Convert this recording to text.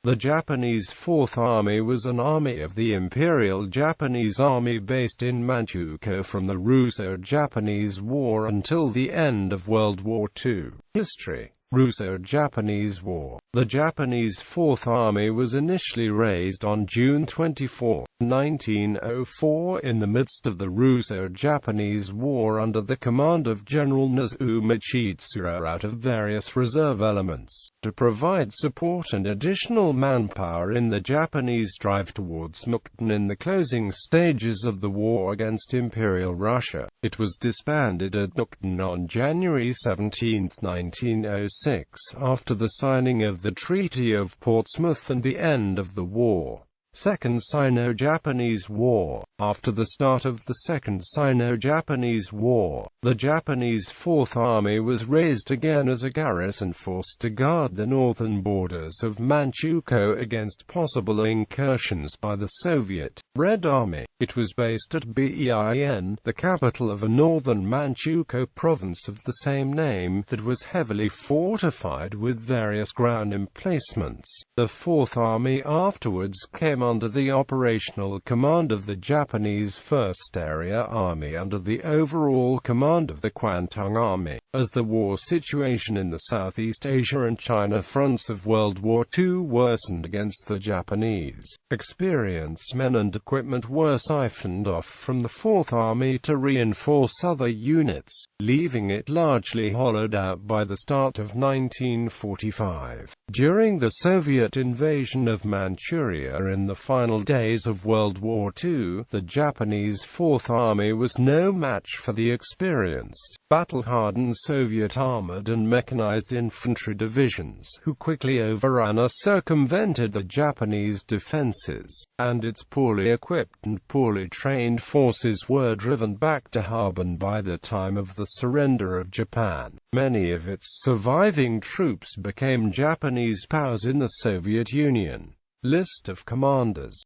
The Japanese Fourth Army was an army of the Imperial Japanese Army based in Manchukuo from the Russo-Japanese War until the end of World War II. History: Russo-Japanese War. The Japanese Fourth Army was initially raised on June 24, 1904 in the midst of the Russo-Japanese War under the command of General Nozomu Chitsuru out of various reserve elements, to provide support and additional manpower in the Japanese drive towards Mukden in the closing stages of the war against Imperial Russia. It was disbanded at Mukden on January 17, 1906, after the signing of the Treaty of Portsmouth and the end of the war. Second Sino-Japanese War. After the start of the Second Sino-Japanese War, the Japanese Fourth Army was raised again as a garrison force to guard the northern borders of Manchukuo against possible incursions by the Soviet Red Army. It was based at Bein, the capital of a northern Manchukuo province of the same name that was heavily fortified with various ground emplacements. The Fourth Army afterwards came under the operational command of the Japanese First Area Army under the overall command of the Kwantung Army. As the war situation in the Southeast Asia and China fronts of World War II worsened against the Japanese, experienced men and equipment were siphoned off from the Fourth Army to reinforce other units, leaving it largely hollowed out by the start of 1945. During the Soviet invasion of Manchuria in the final days of World War II, the Japanese Fourth Army was no match for the experienced, battle-hardened Soviet armored and mechanized infantry divisions, who quickly overran or circumvented the Japanese defenses, and its poorly equipped and poorly trained forces were driven back to Harbin by the time of the surrender of Japan. Many of its surviving troops became Japanese POWs in the Soviet Union. List of commanders.